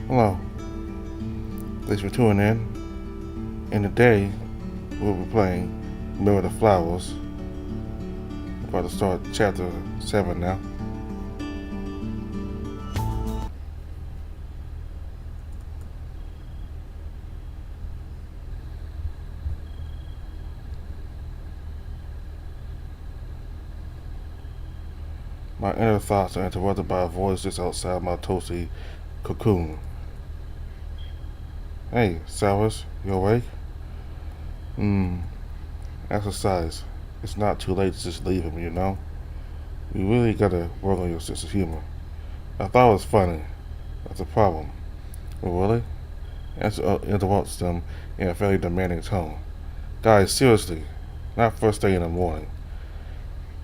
Hello, thanks for tuning in. And today we'll be playing Mirror the Flowers. We're about to start chapter 7 now. My inner thoughts are interrupted by a voice just outside my toasty cocoon. Hey, Cyrus, you awake? Hmm, exercise. It's not too late to just leave him, you know? You really gotta work on your sense of humor. I thought it was funny. That's a problem. Oh, really? Answer interrupts them in a fairly demanding tone. Guys, seriously, not first thing in the morning.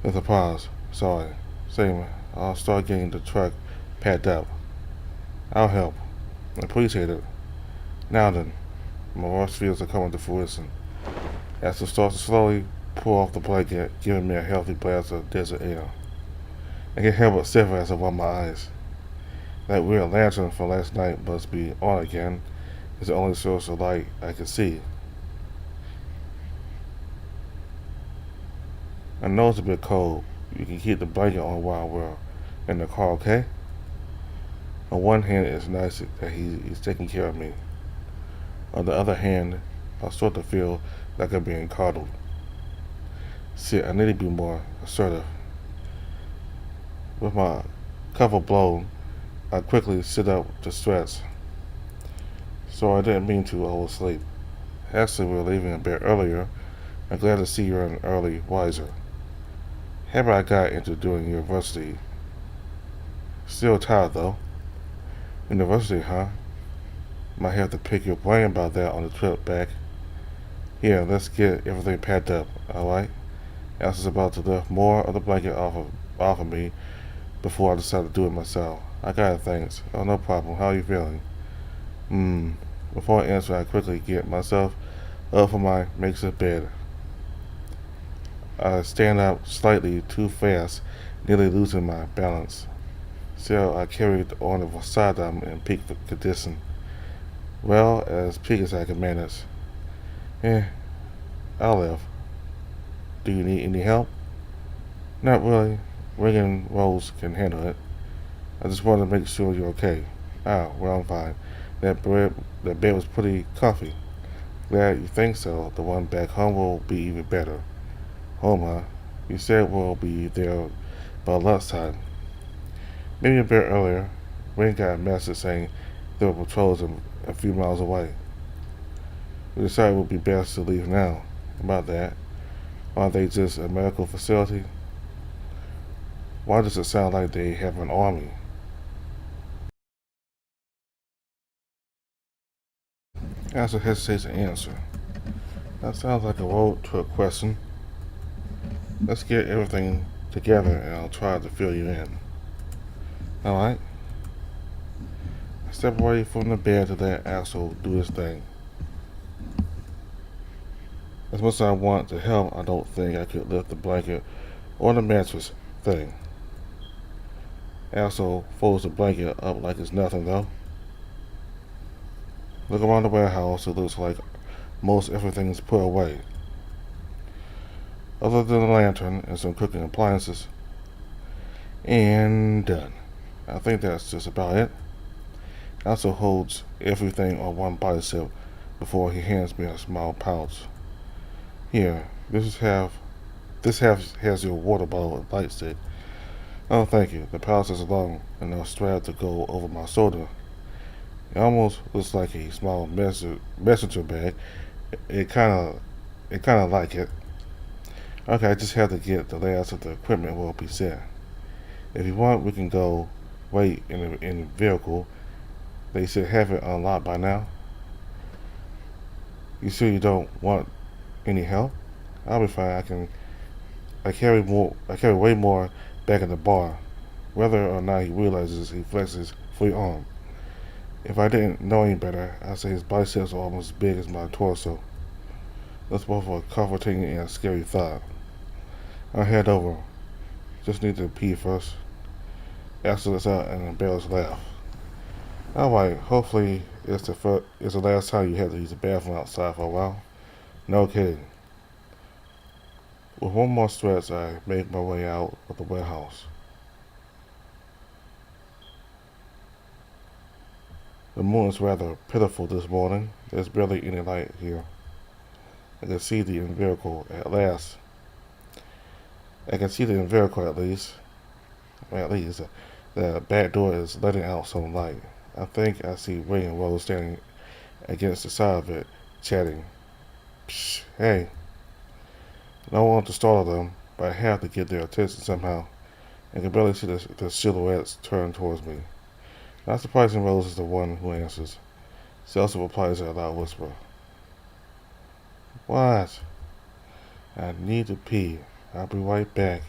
There's a pause. Sorry. Same. I'll start getting the truck packed up. I'll help. Appreciate it. Now then, my worst fears are coming to fruition. As it starts to slowly pull off the blanket, giving me a healthy blast of desert air. I can't help but shiver as I rub my eyes. That weird lantern from last night must be on again. It's the only source of light I can see. I know it's a bit cold. You can keep the blanket on while we're in the car, okay? On one hand, it's nice that he's taking care of me. On the other hand, I start to feel like I'm being coddled. Shit, I need to be more assertive. With my cover blown, I quickly sit up to stretch. So I didn't mean to oversleep. Actually, we were leaving a bit earlier. I'm glad to see you're an early riser. How about I got into doing university? Still tired though. University, huh? Might have to pick your brain about that on the trip back. Here, let's get everything packed up, alright? Alice is about to lift more of the blanket off of me before I decide to do it myself. I got it, thanks. Oh, no problem. How are you feeling? Before I answer, I quickly get myself up from my makeshift bed. I stand up slightly too fast, nearly losing my balance. So I carried on the facade in peak condition. Well, as peak as I can manage. Eh, I'll live. Do you need any help? Not really. Ring and Rose can handle it. I just wanted to make sure you're okay. Ah, well, I'm fine. That bed was pretty comfy. Glad you think so. The one back home will be even better. Home, huh? You said we'll be there by lunchtime. Maybe a bit earlier. Ring got a message saying there were patrols a few miles away. We decided it would be best to leave now. About that. Aren't they just a medical facility? Why does it sound like they have an army? Answer hesitates to answer. That sounds like a road trip question. Let's get everything together and I'll try to fill you in. Alright? I step away from the bed to let Axel do his thing. As much as I want to help, I don't think I could lift the blanket or the mattress thing. Axel folds the blanket up like it's nothing though. Look around the warehouse, it looks like most everything is put away. Other than the lantern and some cooking appliances. And done. I think that's just about it. Also holds everything on one bicep before he hands me a small pouch. Here, this half has your water bottle and light stick. Oh, thank you. The pouch is long enough strap to go over my shoulder. It almost looks like a small messenger bag. It kind of like it. Okay, I just have to get the last of the equipment will be set. If you want, we can go wait in the vehicle. They should have it unlocked by now. You sure you don't want any help? I'll be fine. I carry more. I carry way more back in the bar. Whether or not he realizes, he flexes his free arm. If I didn't know any better, I'd say his biceps are almost as big as my torso. That's both a comforting and a scary thought. I'll head over. Just need to pee first. Axel lets out an embarrassed laugh. Alright, hopefully it's the last time you had to use the bathroom outside for a while. No kidding. With one more stretch, I make my way out of the warehouse. The moon is rather pitiful this morning. There's barely any light here. I can see the vehicle at last. I can see the vehicle at least. At least, the back door is letting out some light. I think I see Ray and Rose standing against the side of it, chatting. Psh, hey. I don't want to startle them, but I have to get their attention somehow. I can barely see the silhouettes turn towards me. Not surprising, Rose is the one who answers. She also replies in a loud whisper. What? I need to pee. I'll be right back.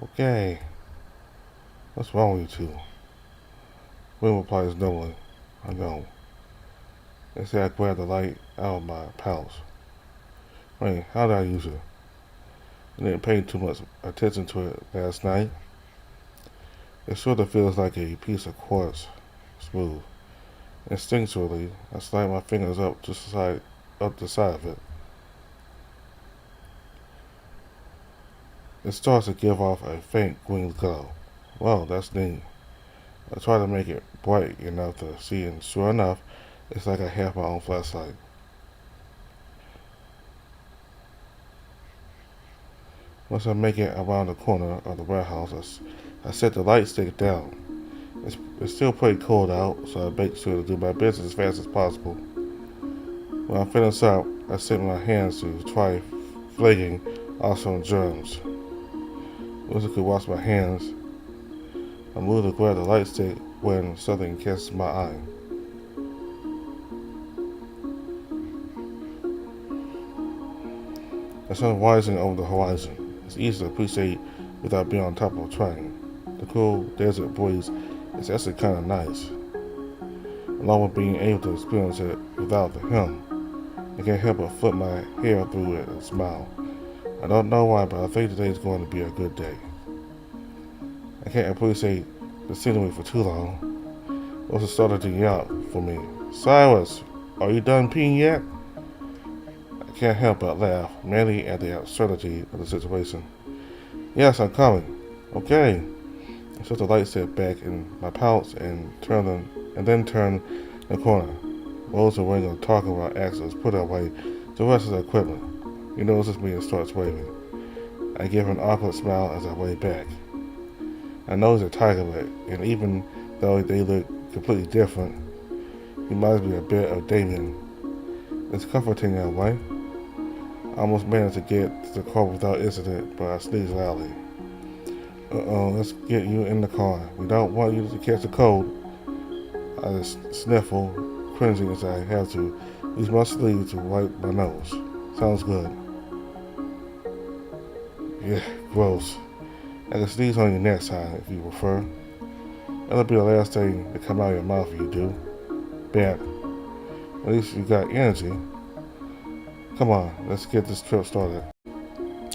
Okay. What's wrong with you two? Will replies numbly. I know. They say I grabbed the light out of my pouch. Wait, how did I use it? I didn't pay too much attention to it last night. It sort of feels like a piece of quartz, smooth. Instinctually, I slide my fingers up the side of it. It starts to give off a faint green glow. Well, that's neat. I try to make it bright enough to see, and sure enough, it's like I have my own flashlight. Once I make it around the corner of the warehouse, I set the light stick down. It's still pretty cold out, so I make sure to do my business as fast as possible. When I finish up, I set my hands to try flaking off some germs. Once I could wash my hands, I move to grab the light stick when something catches my eye. The sun rising over the horizon. It's easy to appreciate without being on top of a train. The cool desert breeze is actually kind of nice. Along with being able to experience it without the hum, I can't help but flip my hair through it and smile. I don't know why, but I think today's going to be a good day. I can't appreciate the scenery for too long. Also started to yell for me. Cyrus, are you done peeing yet? I can't help but laugh, mainly at the absurdity of the situation. Yes, I'm coming. Okay. I set the light set back in my pouch and then turn the corner. Rose and Ringo talking about access, put away the rest of the equipment. He notices me and starts waving. I give an awkward smile as I wave back. I know he's a tiger, and even though they look completely different, he reminds me a bit of Damien. It's comforting in a way. I almost managed to get to the car without incident, but I sneezed loudly. Let's get you in the car. We don't want you to catch a cold. I just sniffle, cringing as I have to use my sleeve to wipe my nose. Sounds good. Yeah, gross. I can sneeze on you next time if you prefer. That'll be the last thing to come out of your mouth if you do. Bad. At least you got energy. Come on, let's get this trip started.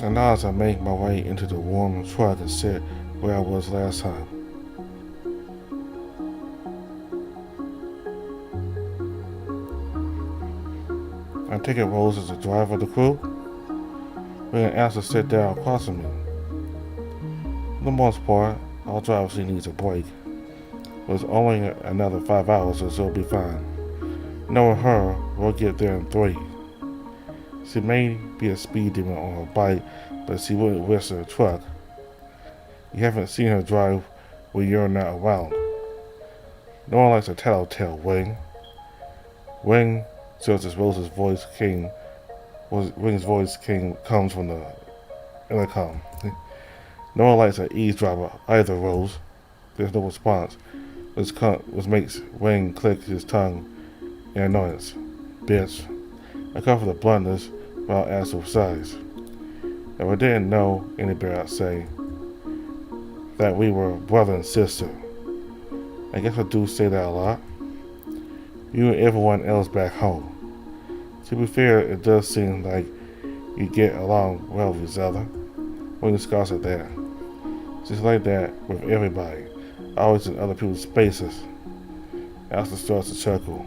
And now as I make my way into the warm truck and sit where I was last time. I take it Rose as the driver of the crew. We're going to ask to sit down across from me. For the most part, our driver she needs a break. But it's only another 5 hours, so it'll be fine. Knowing her, we'll get there in 3. She may be a speed demon on her bike, but she wouldn't risk her truck. You haven't seen her drive when you're not around. No one likes a tattletale, Wing. Wing, just as Rose's voice Wing's voice comes from the intercom. No one likes an eavesdropper either, Rose. There's no response, which makes Wing click his tongue in annoyance. Bitch. I cover the bluntness while I ask for size. If I didn't know any better, I'd say that we were brother and sister. I guess I do say that a lot. You and everyone else back home. To be fair, it does seem like you get along well with each other. When you scoffs at that. Just like that with everybody. Always in other people's spaces. Axel starts to chuckle.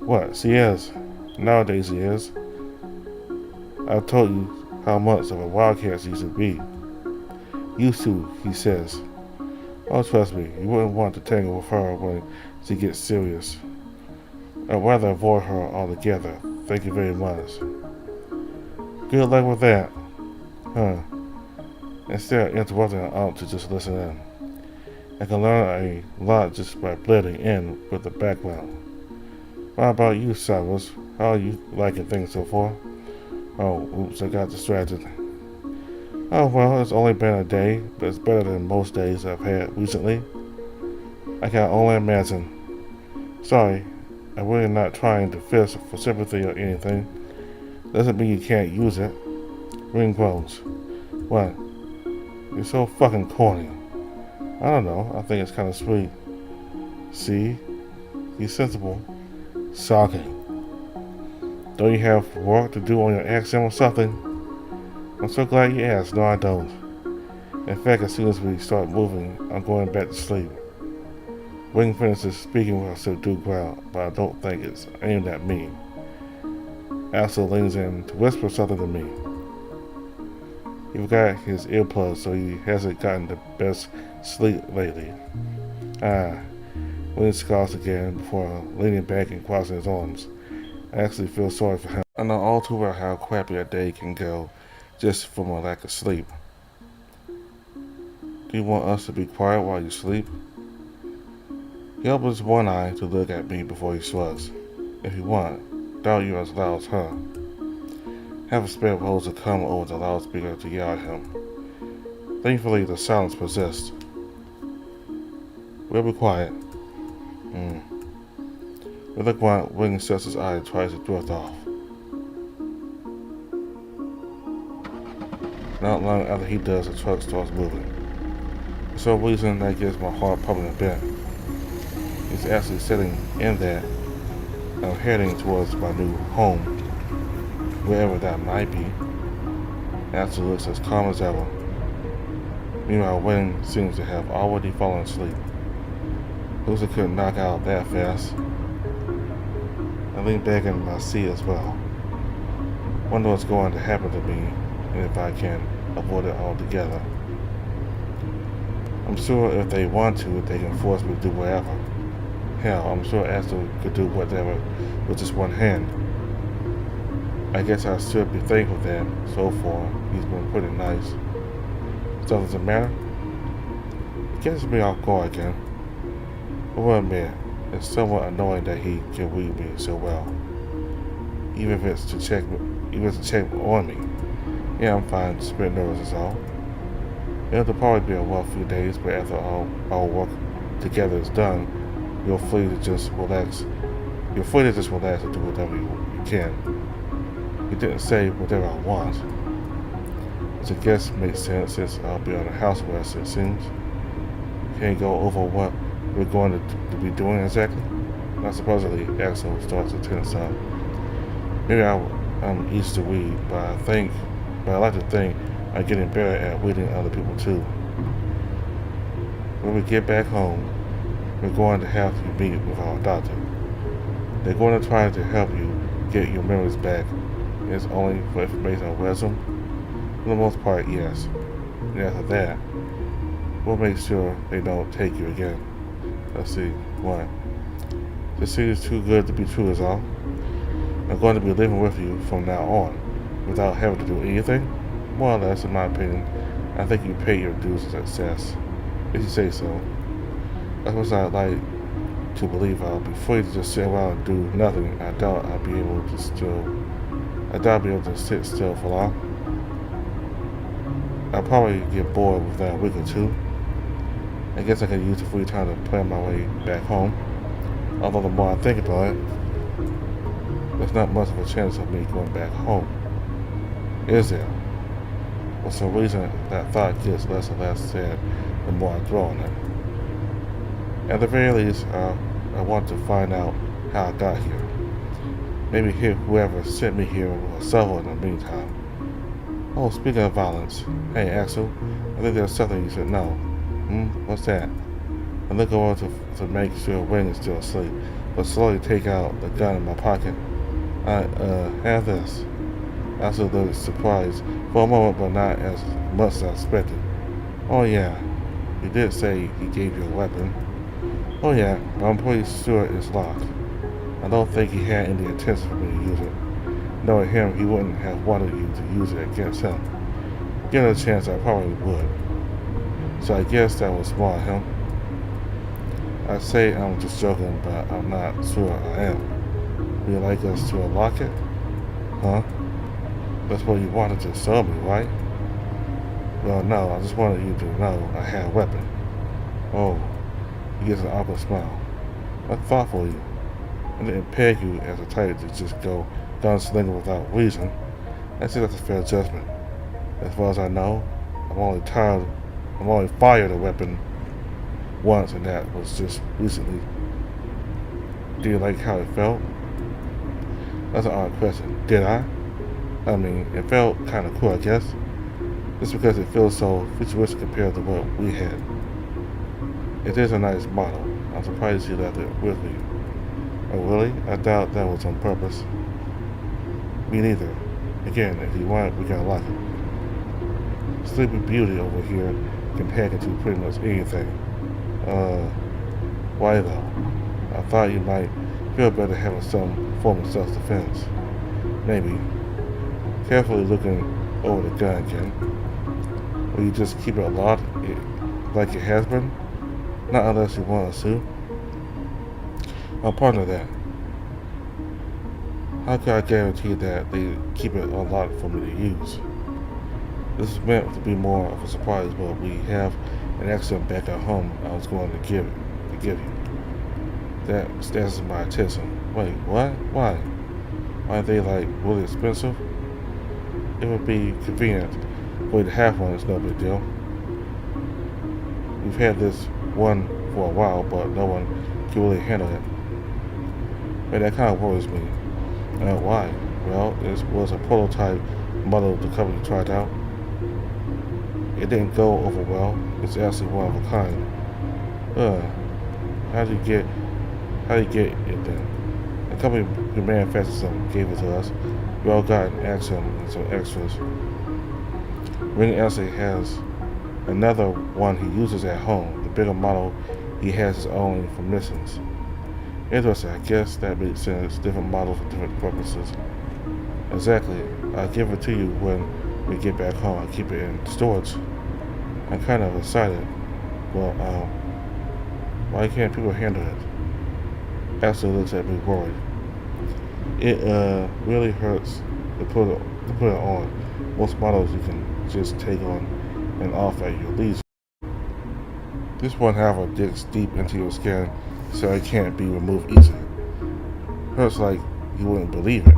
What? She is. Nowadays she is. I've told you how much of a wildcat she used to be. Used to, he says. Oh, trust me, you wouldn't want to tangle with her when she gets serious. I'd rather avoid her altogether. Thank you very much. Good luck with that. Huh. Instead of interrupting her aunt to just listen in. I can learn a lot just by blending in with the background. How about you, Cyrus? How are you liking things so far? Oh, oops, I got distracted. Oh, well, it's only been a day, but it's better than most days I've had recently. I can only imagine. Sorry, I'm really not trying to fish for sympathy or anything. Doesn't mean you can't use it. Ring groans. What? You're so fucking corny. I don't know, I think it's kind of sweet. See? He's sensible. Shocking. Don't you have work to do on your accent or something? I'm so glad you asked. No, I don't. In fact, as soon as we start moving, I'm going back to sleep. Wing finishes speaking with a subdued growl, but I don't think it's aimed at me. Axel leans in to whisper something to me. He forgot his earplugs, so he hasn't gotten the best sleep lately. Wing scoffs again before leaning back and crossing his arms. I actually feel sorry for him. I know all too well how crappy a day can go just from a lack of sleep. Do you want us to be quiet while you sleep? He opens one eye to look at me before he shrugs. If you want, doubt you're as loud as her. Half a spare rolls to come over the loudspeaker to yell at him. Thankfully, the silence persists. We'll be quiet. With a grunt, Wing shuts his eye and tries to drift off. Not long after he does, the truck starts moving. For some reason, that gives my heart pumping a bit. He's actually sitting in that. I'm heading towards my new home, wherever that might be. Axel looks as calm as ever. Meanwhile, Wing seems to have already fallen asleep. Lucy couldn't knock out that fast. I lean back in my seat as well. Wonder what's going to happen to me and if I can avoid it altogether. I'm sure if they want to, they can force me to do whatever. Hell, I'm sure Axel could do whatever with just one hand. I guess I should be thankful that, so far, he's been pretty nice. Something's the matter? It catches me off guard again. I will admit, it's somewhat annoying that he can read me so well. Even if it's to check on me. Yeah, I'm fine, just a bit nervous is all. It'll probably be a rough few days, but after all our work together is done, you're free to just relax. You're free to just relax and do whatever you can. He didn't say whatever I want. Which I guess makes sense since I'll be on a house arrest, it seems. Can't go over what we're going to be doing exactly. Now supposedly Axel starts to tense up. Maybe I'm easy to read, but I like to think I'm getting better at reading other people too. When we get back home, we're going to have to meet with our doctor. They're going to try to help you get your memories back. It's only for information on wisdom. For the most part, yes. And after that, we'll make sure they don't take you again. Let's see, what? This seems too good to be true is all. I'm going to be living with you from now on, without having to do anything. More or less, in my opinion, I think you pay your dues of success, if you say so. I suppose I'd like to believe I'll be free to just sit around and do nothing. I doubt I'll be able to sit still for long. I'll probably get bored within a week or two. I guess I could use the free time to plan my way back home. Although the more I think about it, there's not much of a chance of me going back home. Is there? For some reason, that thought gets less and less sad the more I dwell on it. At the very least, I want to find out how I got here. Maybe whoever sent me here will suffer in the meantime. Oh, speaking of violence, hey Axel, I think there's something you should know. What's that? A look over to make sure Wing is still asleep, but slowly take out the gun in my pocket. Have this. I also looked surprised for a moment, but not as much as I expected. Oh yeah, he did say he gave you a weapon. Oh yeah, but I'm pretty sure it's locked. I don't think he had any intention for me to use it. Knowing him, he wouldn't have wanted you to use it against him. Given a chance, I probably would. So I guess that was smart of him. I say I'm just joking, but I'm not sure I am. Would you like us to unlock it? Huh? That's what you wanted to show me, right? Well, no, I just wanted you to know I had a weapon. Oh, he gives an awkward smile. That's thoughtful of you. I didn't peg you as a type to just go gunslinging without reason. I think that's a fair judgment. As far as I know, I'm only fired a weapon once, and that was just recently. Do you like how it felt? That's an odd question. Did I? I mean, it felt kind of cool, I guess. Just because it feels so futuristic compared to what we had. It is a nice model. I'm surprised you left it with you. Oh, really? I doubt that was on purpose. Me neither. Again, if you want, we can unlock it. Sleeping Beauty over here can hack into pretty much anything. Why though? I thought you might feel better having some form of self-defense. Maybe. Carefully looking over the gun again. Will you just keep it locked like it has been? Not unless you want us to. I'll partner that. How can I guarantee that they keep it unlocked for me to use? This is meant to be more of a surprise, but we have an accident back at home I was going to give you. That stands my attention. Wait, what? Why? Aren't they like really expensive? It would be convenient for you to have one, it's no big deal. We've had this one for a while, but no one can really handle it. But that kind of worries me. Why? Well, it was a prototype model the company tried out. It didn't go over well. It's actually one of a kind. How do you get it then? The company who manufactured some gave it to us. We all got an action and some extras. Ring actually has another one he uses at home. The bigger model he has his own for missions. Interesting, I guess that makes sense. Different models for different purposes. Exactly. I'll give it to you when we get back home. I'll keep it in storage. I'm kind of excited. Well, why can't people handle it? Ashley looks at me worried. It really hurts to put it on. Most models you can just take on and off at your leisure. This one, however, digs deep into your skin, so it can't be removed easily. Hurts like you wouldn't believe it.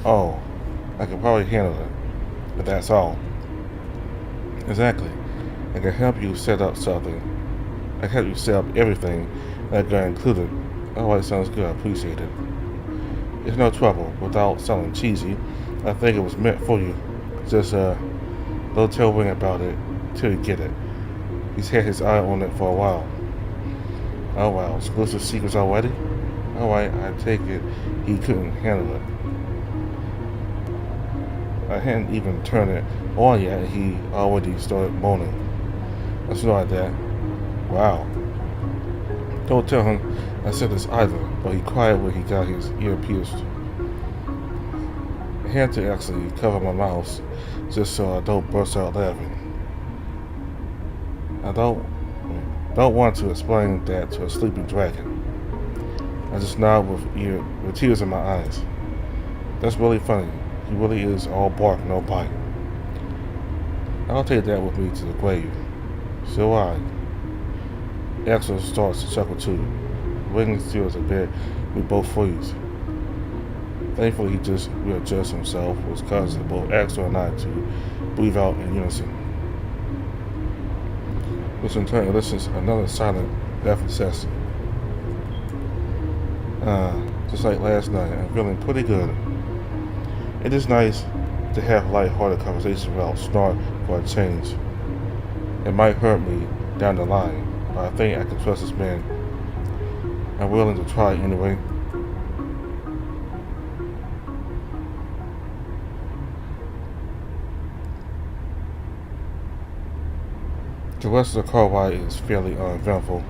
Oh, I can probably handle it, but that's all. Exactly. I can help you set up something. I can help you set up everything that got included. Alright, sounds good. I appreciate it. It's no trouble. Without sounding cheesy, I think it was meant for you. Just don't tell Wing about it till you get it. He's had his eye on it for a while. Oh wow, exclusive secrets already? Alright, I take it he couldn't handle it. I hadn't even turned it on yet and he already started moaning. That's not that. Wow. Don't tell him I said this either, but he cried when he got his ear pierced. I had to actually cover my mouth just so I don't burst out laughing. I don't want to explain that to a sleeping dragon. I just nod with tears in my eyes. That's really funny. He really is all bark, no bite. I'll take that with me to the grave. So I. Axel starts to chuckle too. Wing steals a bit, we both freeze. Thankfully, he just readjusts himself, which causes both Axel and I to breathe out in unison. Which in turn elicits another silent laughing session. Just like last night, I'm feeling pretty good. It is nice to have light-hearted conversations without snark for a change. It might hurt me down the line, but I think I can trust this man. I'm willing to try anyway. The rest of the car ride is fairly uneventful.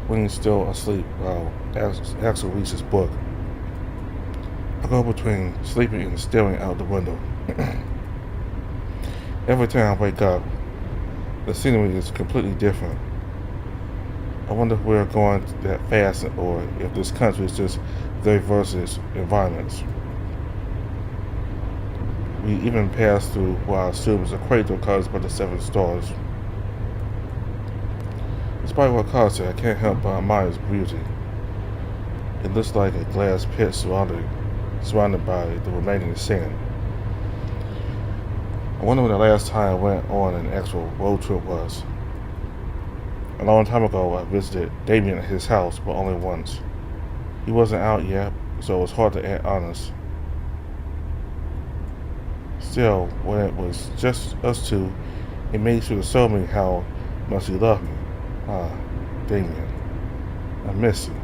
Wing's still asleep while Axel reads his book. I go between sleeping and staring out the window. Every time I wake up, the scenery is completely different. I wonder if we're going that fast or if this country is just diverse its environments. We even passed through what I assume is a crater caused by the seven stars. Despite what Carl said, I can't help but admire its beauty. It looks like a glass pit surrounded by the remaining sand. I wonder when the last time I went on an actual road trip was. A long time ago, I visited Damien at his house, but only once. He wasn't out yet, so it was hard to act honest. Still, when it was just us two, he made sure to show me how much he loved me. Ah, Damien, I miss you.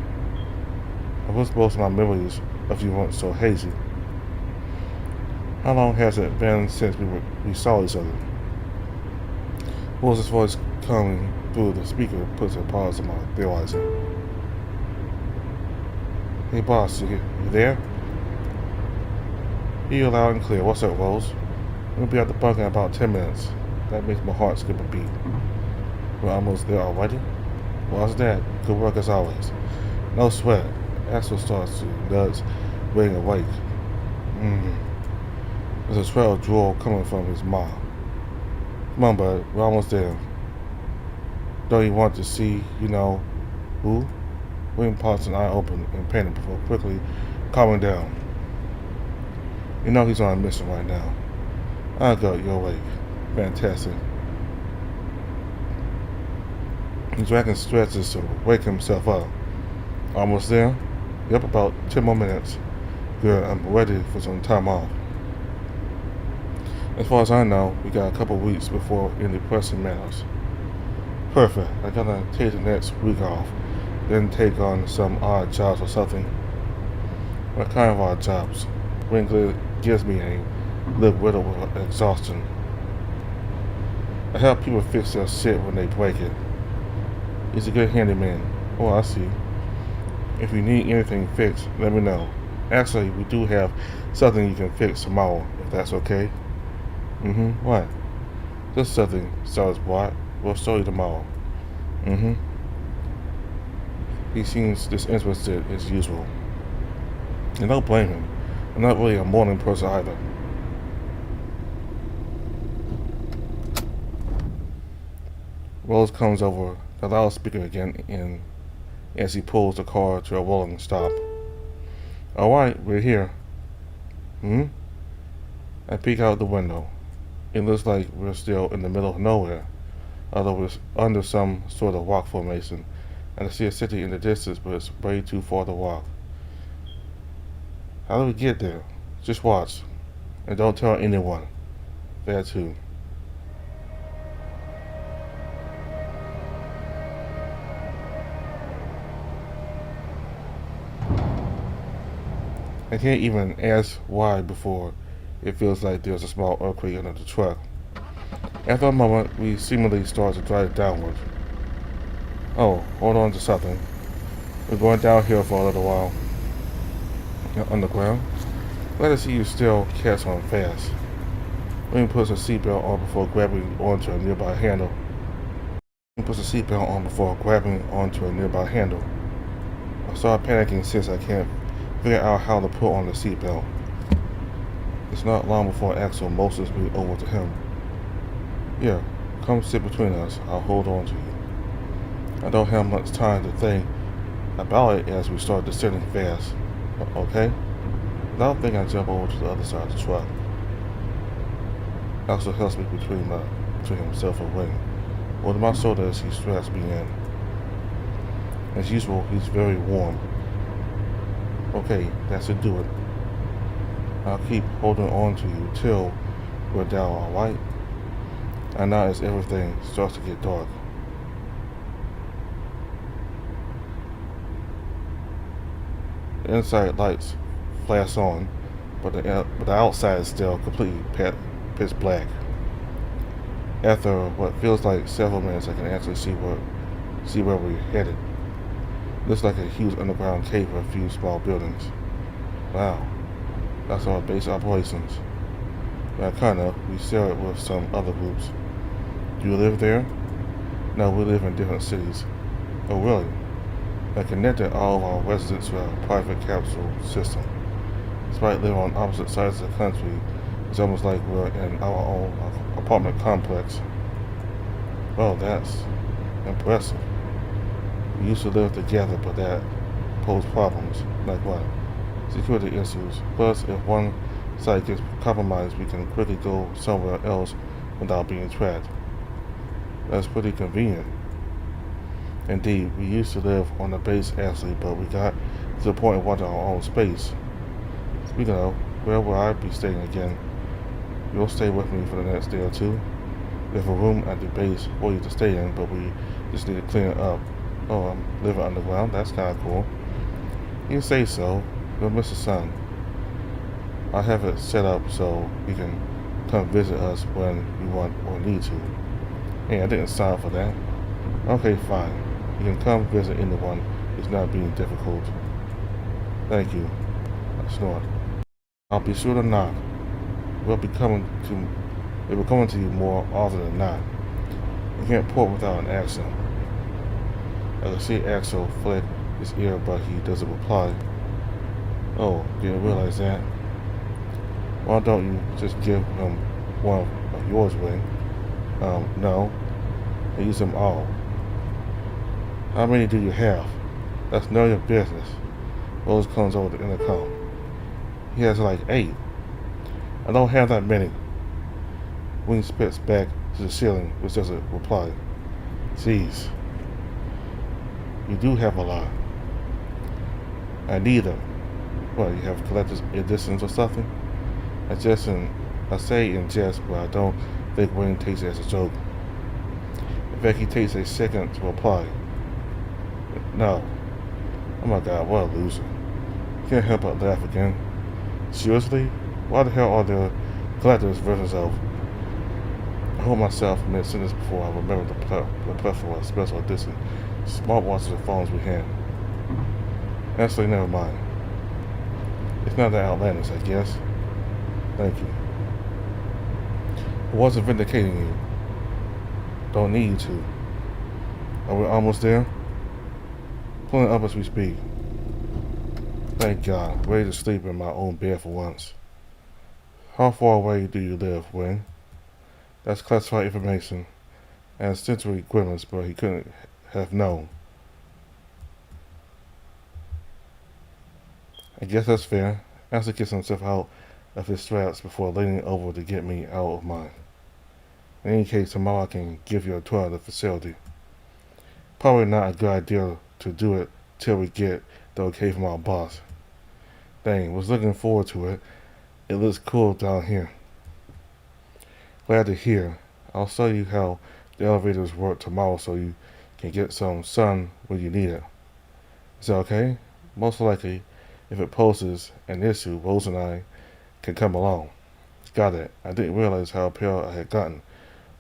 I wish most of my memories of you weren't so hazy. How long has it been since we saw each other? Will's voice coming through the speaker puts a pause on my theorizing. Hey boss, you there? Hear you loud and clear. What's up, Rose? We'll be at the bunker in about 10 minutes. That makes my heart skip a beat. We're almost there already? Well, how's that? Good work as always. No sweat. Axel starts to nudge, waiting awake. There's a trail of drool coming from his mouth. Come on, bud. We're almost there. Don't you want to see, who? William paused an eye open and panic before quickly calming down. You know he's on a mission right now. I'll go your way. Fantastic. He's dragging stretches to wake himself up. Almost there? Yep, about 10 more minutes. Good, I'm ready for some time off. As far as I know, we got a couple weeks before any pressing matters. Perfect. I gotta take the next week off, then take on some odd jobs or something. What kind of odd jobs? Winkler gives me a lip riddled with exhaustion. I help people fix their shit when they break it. He's a good handyman. Oh, I see. If you need anything fixed, let me know. Actually, we do have something you can fix tomorrow, if that's okay. What? Just something Sellers bought. We'll show you tomorrow. He seems disinterested as usual. And don't blame him. I'm not really a morning person either. Rose comes over the loudspeaker again and as he pulls the car to a rolling stop. Alright, we're here. I peek out the window. It looks like we're still in the middle of nowhere, although we're under some sort of rock formation, and I see a city in the distance, but it's way too far to walk. How do we get there? Just watch. And don't tell anyone. That too. I can't even ask why before it feels like there's a small earthquake under the truck. After a moment, we seemingly start to drive downward. Oh, hold on to something. We're going downhill for a little while. On the ground? Glad to see you still catch on fast. William puts a seatbelt on before grabbing onto a nearby handle. I start panicking since I can't figure out how to put on the seatbelt. It's not long before Axel motions me over to him. Yeah, come sit between us. I'll hold on to you. I don't have much time to think about it as we start descending fast. Okay? Without thinking, I jump over to the other side of the truck. Axel helps me between himself and Wing. Holding my shoulder as he straps me in. As usual, he's very warm. Okay, that should do it. I'll keep holding on to you till we're down, alright? And now as everything starts to get dark. The inside lights flash on, but the outside is still completely pitch black. After what feels like several minutes, I can actually see where we're headed. It looks like a huge underground cave with a few small buildings. Wow, that's our base operations. Well, kind of. We share it with some other groups. Do you live there? No, we live in different cities. Oh, really? I connected all of our residents to our private capsule system. Despite living on opposite sides of the country, it's almost like we're in our own apartment complex. Well, that's impressive. We used to live together, but that posed problems. Like what? Security issues. Plus, if one side gets compromised, we can quickly go somewhere else without being tracked. That's pretty convenient. Indeed, we used to live on the base actually, but we got to the point of wanting our own space. Speaking of, where will I be staying again? You'll stay with me for the next day or two. We have a room at the base for you to stay in, but we just need to clean it up. Oh, I'm living underground. That's kind of cool. You say so. You'll miss the sun. I have it set up so you can come visit us when you want or need to. Hey, I didn't sign up for that. Okay, fine. You can come visit anyone. It's not being difficult. Thank you. I snort. I'll be sure to knock. We'll be coming to you more often than not. You can't port without an accent. I can see Axel flick his ear, but he doesn't reply. Oh, didn't realize that. Why don't you just give him one of yours, Wing? No. I use them all. How many do you have? That's none of your business. Rose comes over the intercom. He has like 8. I don't have that many. Wing spits back to the ceiling, which doesn't reply. Jeez. You do have a lot. I need them. What, you have collector's editions or something? I say in jest, but I don't think Wayne takes it as a joke. In fact, he takes a second to reply. No. Oh my god, what a loser. Can't help but laugh again. Seriously? Why the hell are there collector's versions of... I hold myself mid-sentence before I remember the plethora of special edition smartwatches and phones we had. Actually, never mind. It's not that outlandish, I guess. Thank you. I wasn't vindicating you. Don't need you to. Are we almost there? Pulling up as we speak. Thank God, ready to sleep in my own bed for once. How far away do you live, Wing? That's classified information and sensory equivalence, but he couldn't have known. I guess that's fair. Ashley gets himself out of his straps before leaning over to get me out of mine. In any case, tomorrow I can give you a tour of the facility. Probably not a good idea to do it till we get the okay from our boss. Dang, was looking forward to it. It looks cool down here. Glad to hear. I'll show you how the elevators work tomorrow so you can get some sun when you need it. Is that okay? Most likely, if it poses an issue, Rose and I can come along. Got it. I didn't realize how pale I had gotten.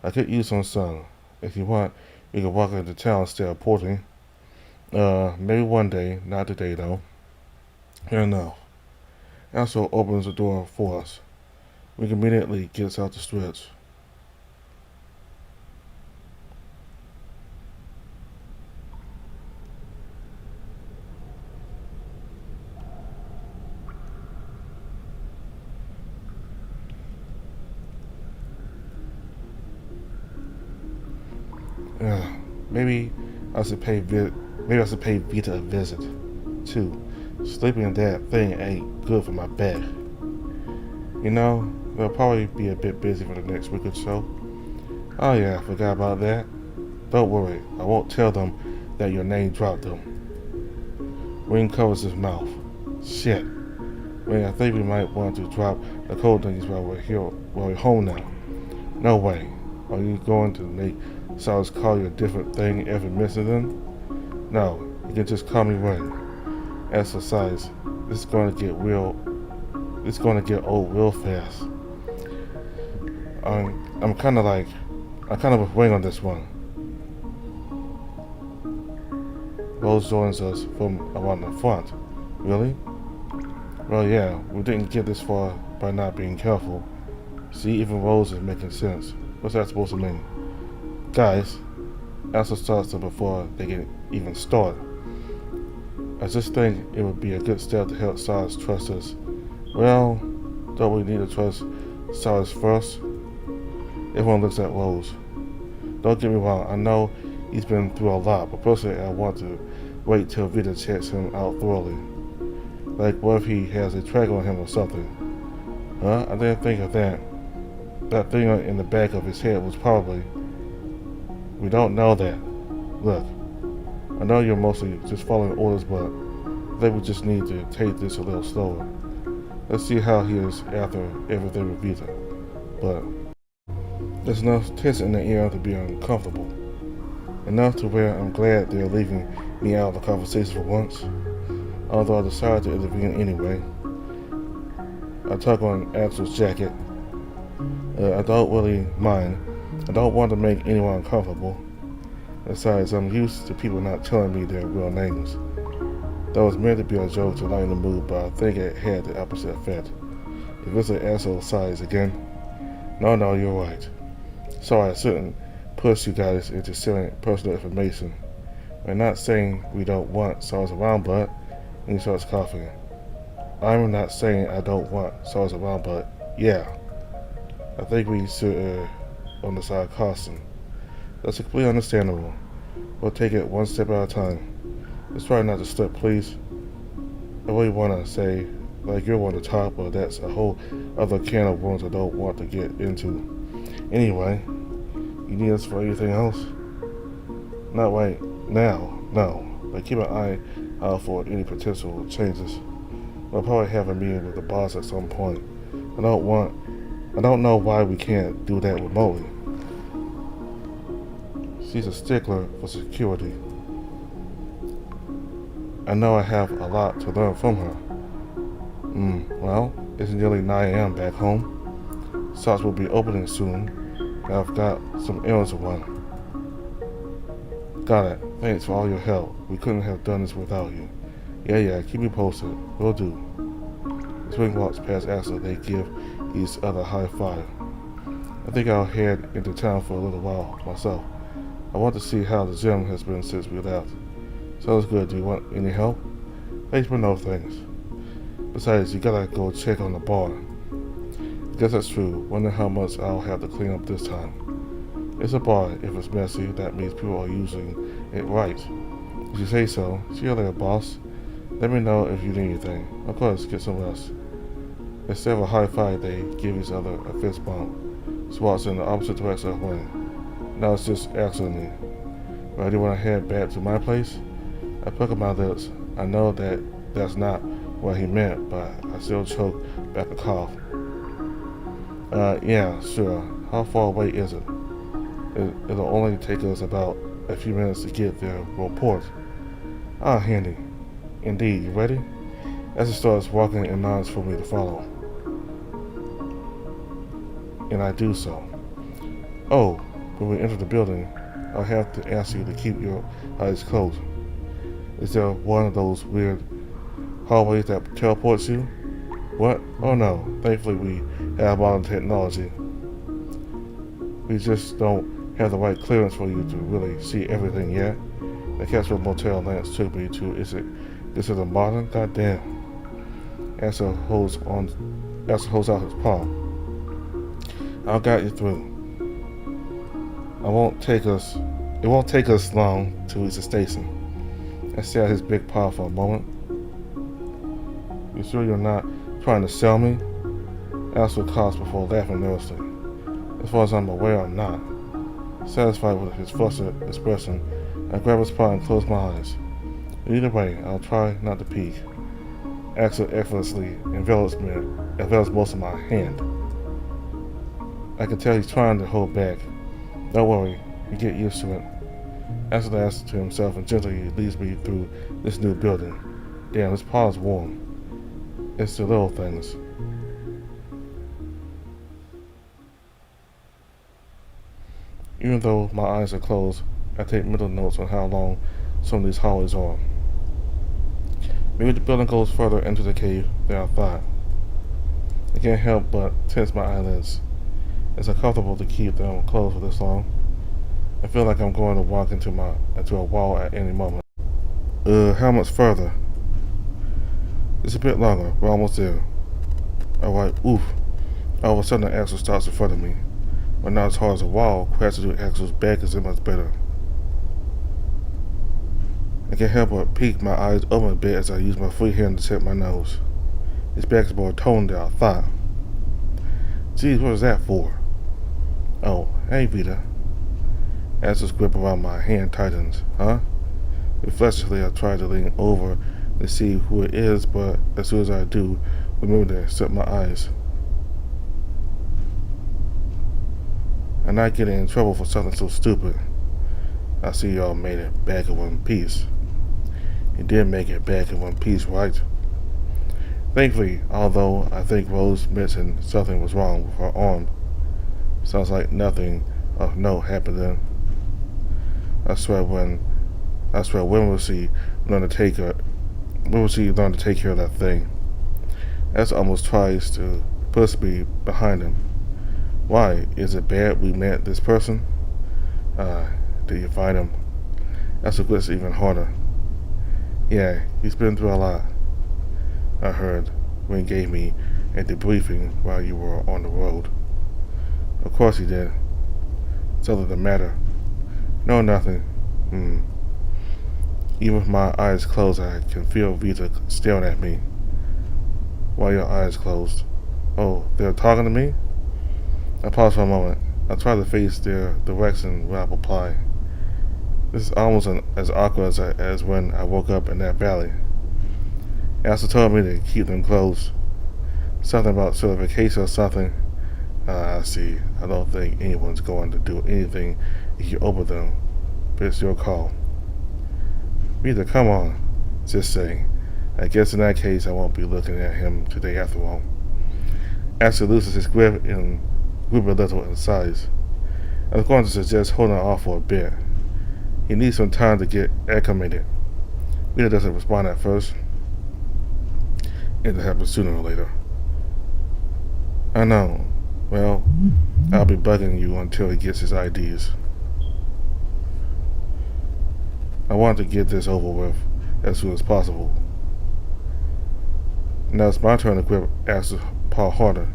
I could use some sun. If you want, we can walk into town instead of porting. Maybe one day, not today though. Fair enough. Also opens the door for us. We immediately gets out the stretch. Maybe I should pay Vita a visit too. Sleeping in that thing ain't good for my back. You know, they'll probably be a bit busy for the next week or so. Oh yeah, I forgot about that. Don't worry, I won't tell them that your name dropped them. Wing covers his mouth. Shit. Wing, I think we might want to drop the cold things while we're home now. No way. Are you going to make Cyrus call you a different thing every mention then? No, you can just call me Ray. As for size, this is going to get real. It's going to get old real fast. I'm kind of with Wayne on this one. Rose joins us from around the front. Really? Well, yeah, we didn't get this far by not being careful. See, even Rose is making sense. What's that supposed to mean? Guys, Elsa starts them before they can even start. I just think it would be a good step to help Cyrus trust us. Well, don't we need to trust Cyrus first? Everyone looks at Rose. Don't get me wrong, I know he's been through a lot, but personally I want to wait till Vita checks him out thoroughly. Like, what if he has a tracker on him or something? Huh? I didn't think of that. That thing in the back of his head was probably... We don't know that. Look, I know you're mostly just following orders, but I think we just need to take this a little slower. Let's see how he is after everything with Vita. But there's enough tension in the air to be uncomfortable. Enough to where I'm glad they're leaving me out of the conversation for once. Although I decided to intervene anyway. I tug on Axel's jacket. I don't really mind. I don't want to make anyone uncomfortable. Besides, I'm used to people not telling me their real names. That was meant to be a joke to lighten the mood, but I think it had the opposite effect. If it's an asshole size again. No, you're right. Sorry, I shouldn't push you guys into sharing personal information. We're not saying we don't want Cyrus around, but... And he starts coughing. I'm not saying I don't want Cyrus around, but yeah. I think we should on the side of caution. That's completely understandable. We'll take it one step at a time. Let's try not to slip, please. I really want to say, like you're one to talk, but that's a whole other can of worms I don't want to get into. Anyway, you need us for anything else? Not right now, no. But keep an eye out for any potential changes. We'll probably have a meeting with the boss at some point. I don't know why we can't do that remotely. She's a stickler for security. I know I have a lot to learn from her. Well, it's nearly 9 a.m. back home. Shops will be opening soon, and I've got some errands to run. Got it. Thanks for all your help. We couldn't have done this without you. Yeah, keep me posted. Will do. The swing walks past Axel. They give each other a high five. I think I'll head into town for a little while myself. I want to see how the gym has been since we left. Sounds good. Do you want any help? Thanks, but no thanks. Besides, you gotta go check on the bar. I guess that's true. Wonder how much I'll have to clean up this time. It's a bar. If it's messy, that means people are using it right. If you say so. See you later, boss. Let me know if you need anything. Of course, get some rest. Instead of a high five, they give each other a fist bump. Swats in the opposite direction of Wayne. Now it's just Axel and me. Ready when I head back to my place? I pucker my lips. I know that that's not what he meant, but I still choke back a cough. Yeah, sure. How far away is it? It'll only take us about a few minutes to get there. Report. Ah, handy. Indeed. You ready? As he starts walking and nods for me to follow. And I do so. Oh, when we enter the building, I'll have to ask you to keep your eyes closed. Is there one of those weird hallways that teleports you? What? Oh no. Thankfully we have modern technology. We just don't have the right clearance for you to really see everything yet. The Castle Motel Lance took me to. This is a modern? Goddamn. Axel holds out his palm. I'll guide you through. It won't take us long to reach the station. I stare at his big paw for a moment. You sure you're not trying to sell me? Axel coughs before laughing nervously. As far as I'm aware, I'm not. Satisfied with his flustered expression, I grab his paw and close my eyes. Either way, I'll try not to peek. Axel effortlessly envelops most of my hand. I can tell he's trying to hold back. Don't worry, you get used to it. Axel asks to himself and gently leads me through this new building. Damn, this pod is warm. It's the little things. Even though my eyes are closed, I take mental notes on how long some of these hallways are. Maybe the building goes further into the cave than I thought. I can't help but tense my eyelids. It's uncomfortable to keep them closed for this long. I feel like I'm going to walk into a wall at any moment. How much further? It's a bit longer. We're almost there. Alright, oof. All of a sudden, the Axel stops in front of me. But not as hard as a wall, crashing through Axel's back is much better. I can't help but peek my eyes open a bit as I use my free hand to check my nose. His back is more toned than I thought. Geez, what is that for? Oh, hey Vita. Axel's grip around my hand tightens. Huh? Reflexively, I try to lean over to see who it is, but as soon as I do, remember to shut my eyes. I'm not getting in trouble for something so stupid. I see y'all made it back in one piece. You did make it back in one piece, right? Thankfully, although I think Rose mentioned something was wrong with her arm. Sounds like nothing of note happened then. I swear when will she learn to take care of that thing? That's almost tries to push me behind him. Why? Is it bad we met this person? Did you find him? That's what gets even harder. Yeah, he's been through a lot. I heard Wayne gave me a debriefing while you were on the road. Of course he did. Something the matter? No, nothing. Even with my eyes closed, I can feel Vita staring at me. Why are your eyes closed? Oh, they're talking to me? I pause for a moment. I try to face their direction when I reply. This is almost as awkward as when I woke up in that valley. Axel told me to keep them closed. Something about certification or something. I see. I don't think anyone's going to do anything if you open them. But it's your call. Vita, come on. Just saying. I guess in that case I won't be looking at him today after all. Axel loses his grip a little in size. I was going to suggest holding off for a bit. He needs some time to get acclimated. Vita doesn't respond at first. It'll happen sooner or later. I know. Well, I'll be bugging you until he gets his IDs. I want to get this over with as soon as possible. Now it's my turn to grip Axel's paw harder.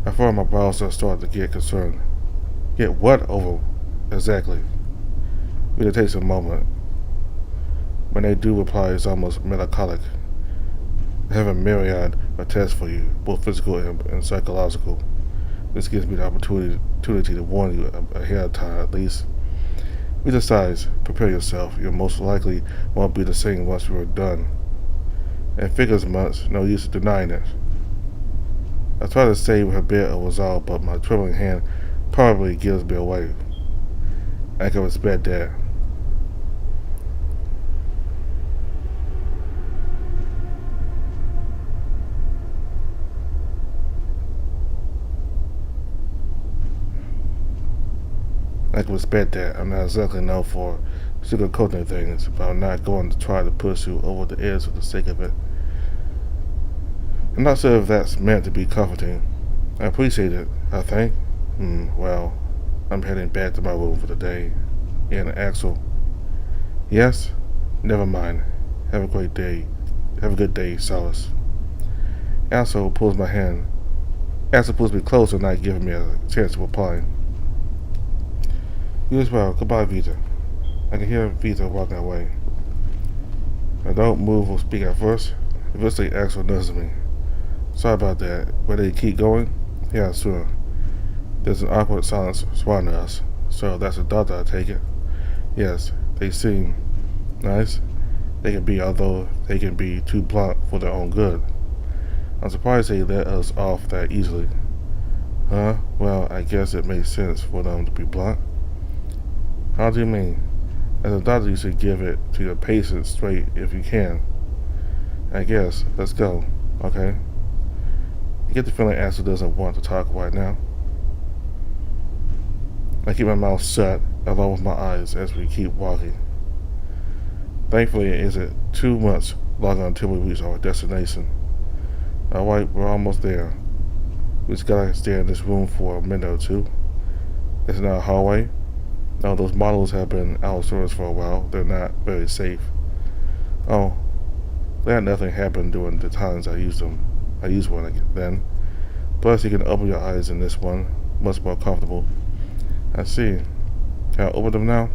I feel my brows are starting to get concerned. Get what over exactly? Vita takes a moment. When they do reply, it's almost melancholic. I have a myriad of tests for you, both physical and psychological. This gives me the opportunity to warn you ahead of time, at least. Vita sighs. Prepare yourself. You most likely won't be the same once we're done. And figures much, no use denying it. I try to say with a bit of resolve, but my trembling hand probably gives me away. I can respect that. I'm not exactly known for sugarcoating things, but I'm not going to try to push you over the edge for the sake of it. I'm not sure if that's meant to be comforting. I appreciate it, I think. Well, I'm heading back to my room for the day. And Axel. Yes? Never mind. Have a great day. Have a good day, Solace. Axel pulls my hand. Axel pulls me closer, not giving me a chance to reply. You as well. Goodbye, Vita. I can hear Vita walking away. I don't move or speak at first. Eventually, Axel nudges me. Sorry about that. Ready to keep going? Yeah, sure. There's an awkward silence surrounding us. So that's a doctor, I take it? Yes, they seem nice. They can be, although they can be too blunt for their own good. I'm surprised they let us off that easily. Huh? Well, I guess it makes sense for them to be blunt. How do you mean? As a doctor, you should give it to your patient straight if you can. I guess. Let's go. Okay. You get the feeling Axel doesn't want to talk right now. I keep my mouth shut, along with my eyes, as we keep walking. Thankfully, it isn't too much longer until we reach our destination. Alright, we're almost there. We just gotta stay in this room for a minute or two. It's not a hallway. No, those models have been outdoors for a while. They're not very safe. Oh, glad nothing happened during the times I used them. I used one then. Plus, you can open your eyes in this one. Much more comfortable. I see. Can I open them now?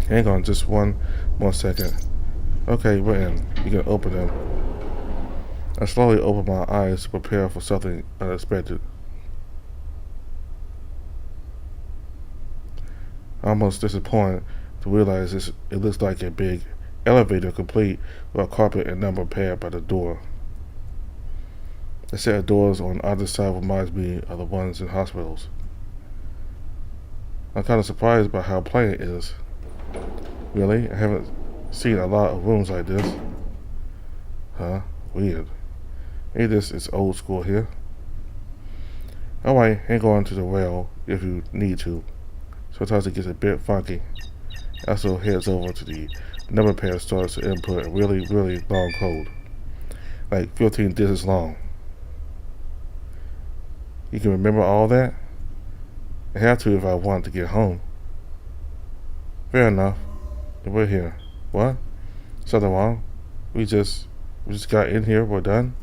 Hang on just one more second. Okay, we're in. You can open them. I slowly open my eyes to prepare for something unexpected. I'm almost disappointed to realize it looks like a big elevator complete with a carpet and number pad by the door. The set of doors on either side reminds me of the ones in hospitals. I'm kind of surprised by how plain it is. Really? I haven't seen a lot of rooms like this. Huh? Weird. Maybe this is old school here. Alright, hang on to the rail if you need to. Sometimes it gets a bit funky. Also heads over to the number pad, starts to input a really, really long code. Like 15 digits long. You can remember all that? I have to if I want to get home. Fair enough. We're here. What? Something wrong? We just got in here, we're done?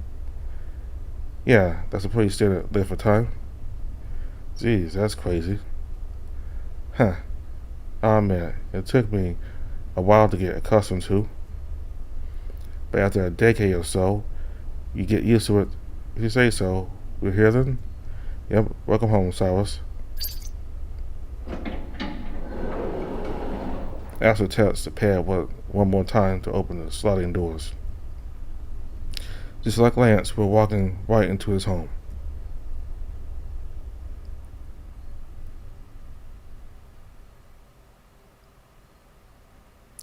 Yeah, that's a pretty standard length of time. Jeez, that's crazy. Huh. Oh man, it took me a while to get accustomed to. But after a decade or so, you get used to it. If you say so. We're here then? Yep, welcome home, Cyrus. Axel taps the pad one more time to open the sliding doors. Just like Lance, we're walking right into his home.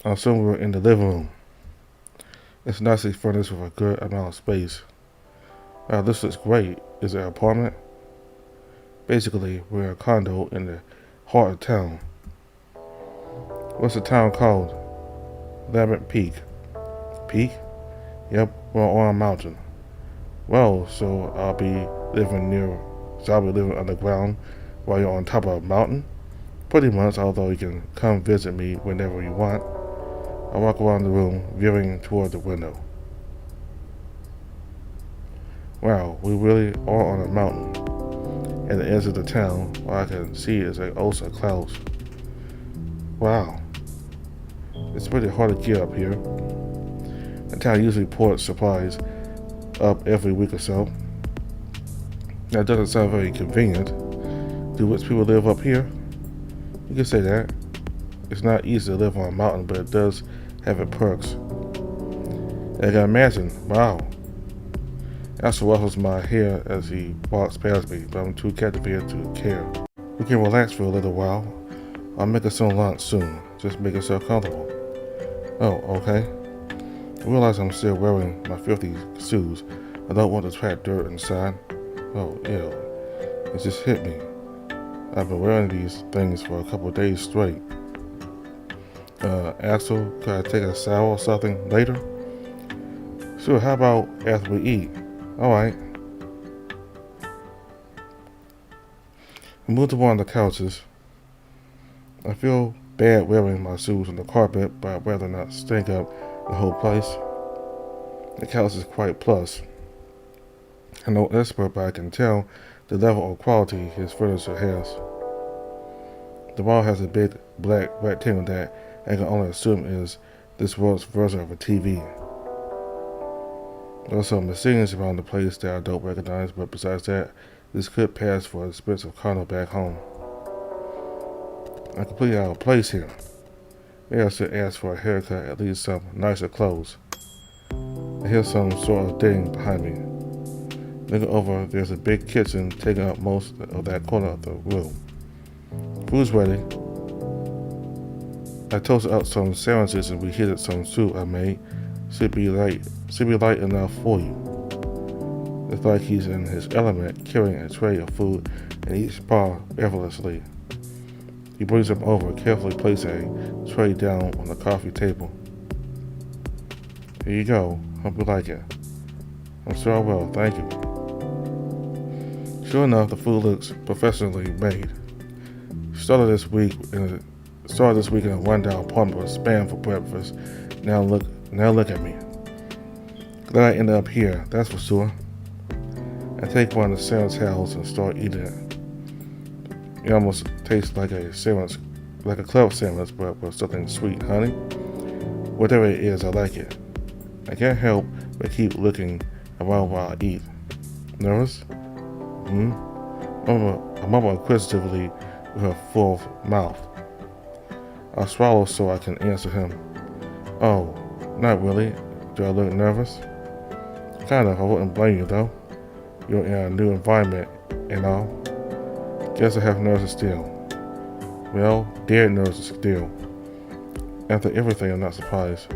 I assume we're in the living room. It's nicely furnished with a good amount of space. Wow, this looks great. Is it an apartment? Basically, we're in a condo in the heart of town. What's the town called? Lambert Peak. Peak? Yep, we're on a mountain. Well, so I'll be living underground while you're on top of a mountain? Pretty much, although you can come visit me whenever you want. I walk around the room, veering toward the window. Wow, we really are on a mountain. At the edge of the town, what I can see is like ocean of clouds. Wow. It's pretty hard to get up here. The town usually ports supplies up every week or so. That doesn't sound very convenient. Do rich people live up here? You can say that. It's not easy to live on a mountain, but it does have its perks. And I can imagine, wow. Axel ruffles my hair as he walks past me, but I'm too captivated to care. We can relax for a little while. I'll make us some lunch soon. Just make yourself comfortable. Oh, okay. I realize I'm still wearing my filthy shoes. I don't want to trap dirt inside. Oh, ew. It just hit me. I've been wearing these things for a couple of days straight. Axel, could I take a shower or something later? Sure, how about after we eat? Alright. I moved to one of the couches. I feel bad wearing my shoes on the carpet, but I'd rather not stink up the whole place. The couch is quite plush. I'm no expert, but I can tell the level of quality his furniture has. The wall has a big black rectangle that I can only assume is this world's version of a TV. There are some machines around the place that I don't recognize, but besides that, this could pass for an expensive condo back home. I'm completely out of place here. Maybe I should ask for a haircut, at least some nicer clothes. I hear some sort of ding behind me. Looking over, there's a big kitchen taking up most of that corner of the room. Food's ready. I toasted up some sandwiches and we heated some soup I made. Should be light enough for you. It's like he's in his element, carrying a tray of food in each paw effortlessly. He brings them over, carefully placing a tray down on the coffee table. Here you go. Hope you like it. I'm sure I will. Thank you. Sure enough, the food looks professionally made. Started this week in a $1 apartment with spam for breakfast. Now look at me. Glad I ended up here, that's for sure. I take one of the sandwich towels and start eating it. It almost tastes like a sandwich, like a club sandwich, but with something sweet, honey. Whatever it is, I like it. I can't help but keep looking around while I eat. Nervous? I mumble inquisitively with her full mouth. I swallow so I can answer him. Oh, not really. Do I look nervous? Kind of. I wouldn't blame you though. You're in a new environment and all. Guess I have nerves still. Well, dead nerves still. After everything, I'm not surprised.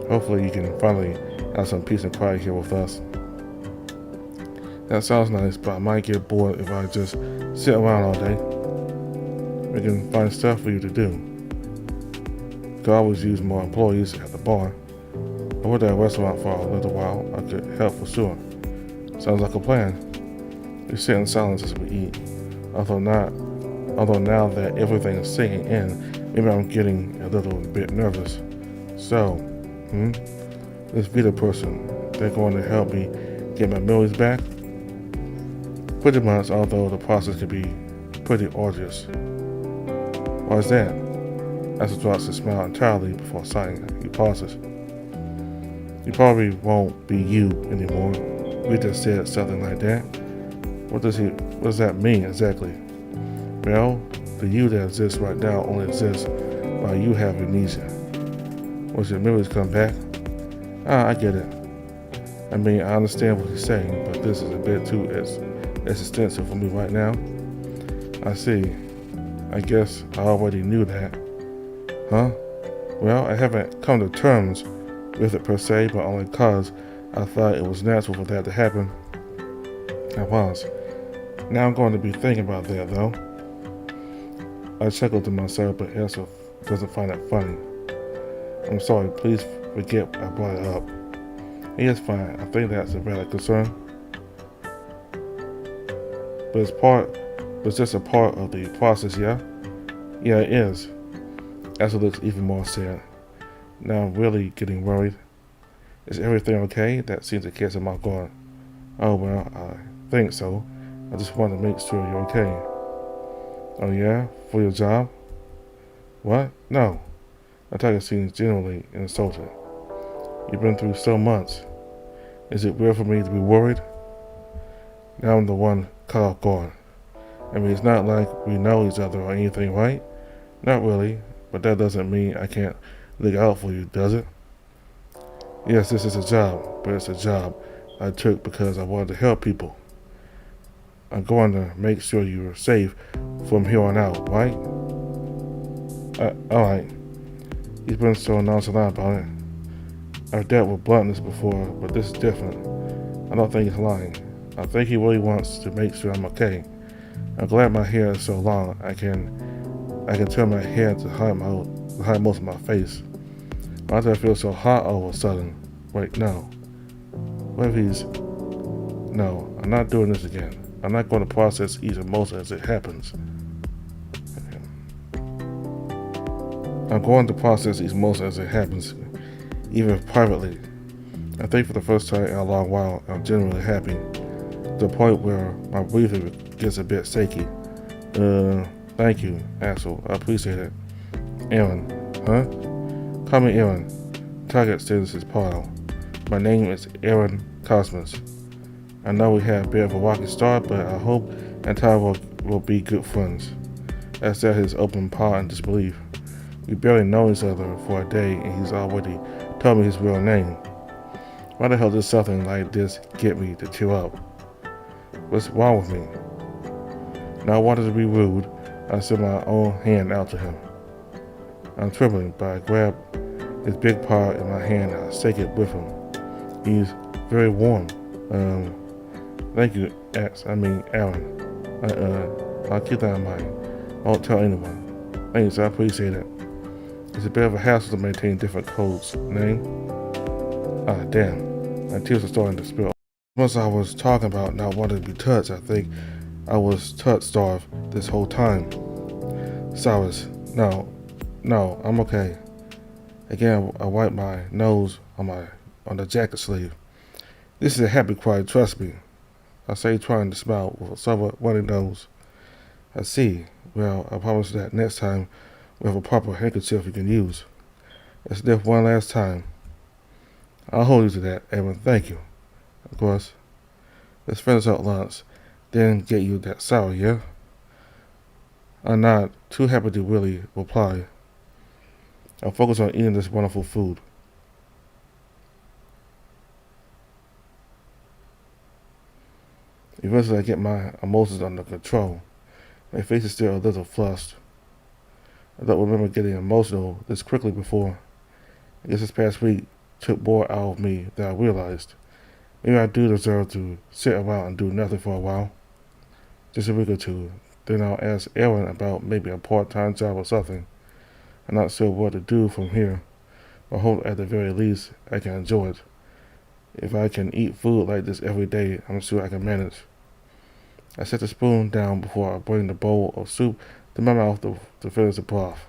Hopefully you can finally have some peace and quiet here with us. That sounds nice, but I might get bored if I just sit around all day. We can find stuff for you to do. Could always use more employees at the bar. I worked at a restaurant for a little while. I could help for sure. Sounds like a plan. We sit in silence as we eat. Although now that everything is sinking in, maybe I'm getting a little bit nervous. So, this Vita person, they're going to help me get my memories back? Pretty much, although the process can be pretty arduous. Why is that? Asa drops his smile entirely before sighing. He pauses. You probably won't be you anymore. Vita said something like that. What does that mean exactly? Well, the you that exists right now only exists while you have amnesia. Once your memories come back, I get it. I mean, I understand what he's saying, but this is a bit too existential for me right now. I see. I guess I already knew that. Huh? Well, I haven't come to terms with it per se, but only cause I thought it was natural for that to happen. I was. Now I'm going to be thinking about that, though. I chuckled to myself, but Elsa doesn't find it funny. I'm sorry, please forget I brought it up. It's fine. I think that's a valid concern. But it's just a part of the process, yeah? Yeah, it is. Elsa looks even more sad. Now I'm really getting worried. Is everything okay? That seems to catch him off guard. Oh, well, I think so. I just want to make sure you're okay. Oh, yeah? For your job? What? No. Nataka seems genuinely insulted. You've been through so much. Is it weird for me to be worried? Now I'm the one caught off guard. I mean, it's not like we know each other or anything, right? Not really, but that doesn't mean I can't look out for you, does it? Yes, this is a job, but it's a job I took because I wanted to help people. I'm going to make sure you're safe from here on out, right? Alright. He's been so nonchalant about it. I've dealt with bluntness before, but this is different. I don't think he's lying. I think he really wants to make sure I'm okay. I'm glad my hair is so long. I can turn my hair to hide most of my face. Why does I feel so hot all of a sudden? Wait, no. What if he's... No, I'm not doing this again. I'm not going to process each emotion as it happens. I'm going to process each emotion as it happens, even privately. I think for the first time in a long while, I'm genuinely happy. To the point where my breathing gets a bit shaky. Thank you, Axel. I appreciate it. Aaron, huh? Call me Aaron. Target status is Paul. My name is Aaron Cosmos. I know we had a bit of a rocky start, but I hope and Tyler will be good friends. I said his open paw in disbelief. We barely know each other for a day, and he's already told me his real name. Why the hell does something like this get me to cheer up? What's wrong with me? Now I wanted to be rude. I sent my own hand out to him. I'm trembling, but I grab his big paw in my hand and I shake it with him. He's very warm. Thank you, Aaron. I'll keep that in mind. I won't tell anyone. Thanks, I appreciate it. It's a bit of a hassle to maintain different codes. Name? Ah, damn. My tears are starting to spill. Once I was talking about not wanting to be touched, I think I was touch-starved this whole time. Cyrus, no, I'm okay. Again, I wipe my nose on the jacket sleeve. This is a happy cry, trust me. I say, trying to smile with a somewhat runny nose. I see. Well, I promise that next time we have a proper handkerchief you can use. Let's sniff one last time. I'll hold you to that, Evan. Thank you. Of course. Let's finish up lunch, then get you that sour, yeah? I'm not too happy to really reply. I'll focus on eating this wonderful food. Eventually, I get my emotions under control. My face is still a little flushed. I don't remember getting emotional this quickly before. I guess this past week took more out of me than I realized. Maybe I do deserve to sit around and do nothing for a while. Just a week or two. Then I'll ask Aaron about maybe a part-time job or something. I'm not sure what to do from here. I hope at the very least I can enjoy it. If I can eat food like this every day, I'm sure I can manage. I set the spoon down before I bring the bowl of soup to my mouth to finish the broth.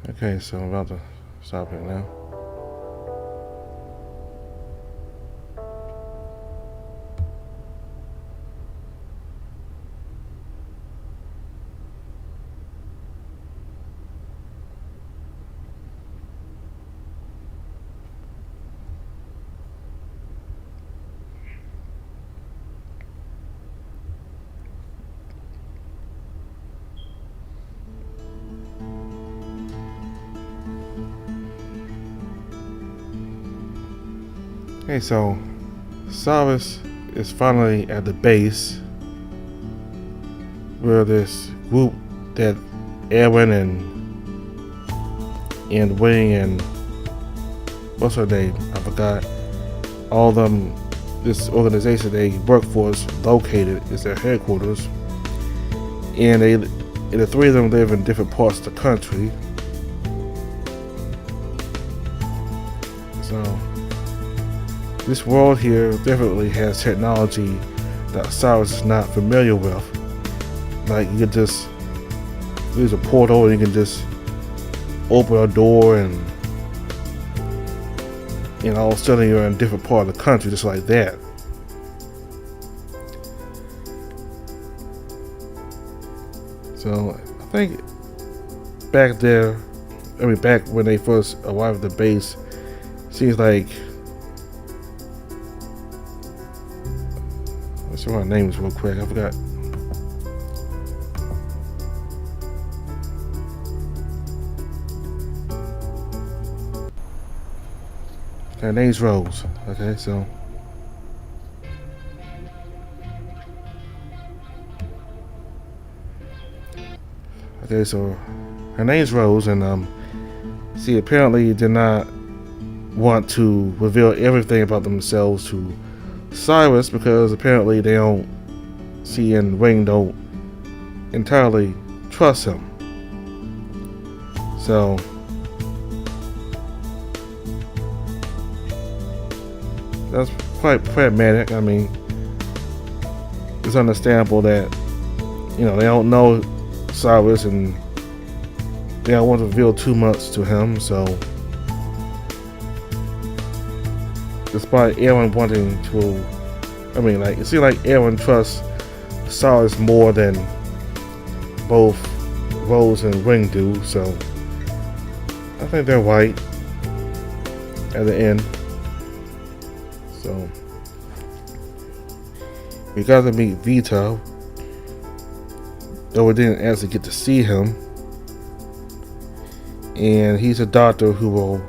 Okay, so I'm about to stop here now. Okay, so Cyrus is finally at the base where this group that Aaron and Wing and what's her name? I forgot. All of them, this organization they work for is located, is their headquarters. And the three of them live in different parts of the country. So this world here definitely has technology that Cyrus is not familiar with. Like you can just, there's a portal and you can just open a door and all of a sudden you're in a different part of the country just like that. So I think back when they first arrived at the base, seems like, let's see my names real quick, I forgot. Her name's Rose. Okay, so her name's Rose, and she apparently did not want to reveal everything about themselves to Cyrus because apparently she and Wing don't entirely trust him. So that's quite pragmatic. I mean, it's understandable that they don't know Cyrus and they don't want to reveal too much to him. So despite Aaron wanting to, it seems like Aaron trusts Cyrus more than both Rose and Wing do. So I think they're right at the end. So we got to meet Vito, though we didn't actually get to see him. And he's a doctor who will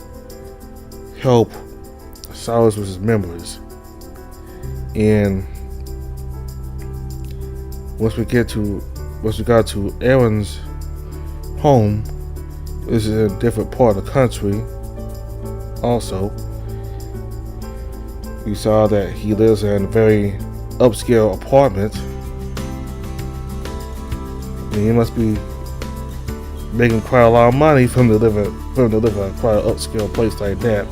help Cyrus with his memories. And once we got to Aaron's home, this is a different part of the country. Also, we saw that he lives in a very upscale apartment. And he must be making quite a lot of money from to live in quite an upscale place like that.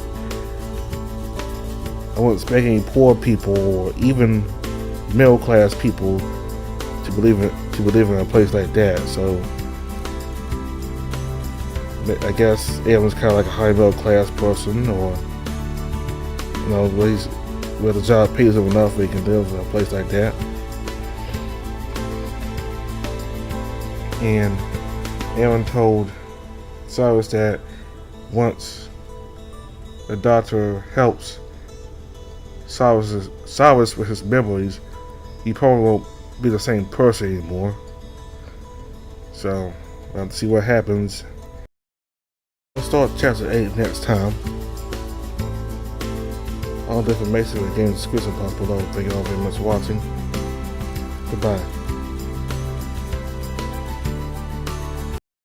I wasn't expecting poor people or even middle class people to believe in a place like that. So I guess Aaron's kind of like a high middle class person, or where the job pays him enough where he can live in a place like that. And Aaron told Cyrus that once the doctor helps Cyrus with his memories, he probably won't be the same person anymore. So we'll have to see what happens. We'll start chapter 8 next time. All the information in the game's description box below. Thank you all very much for watching. Goodbye.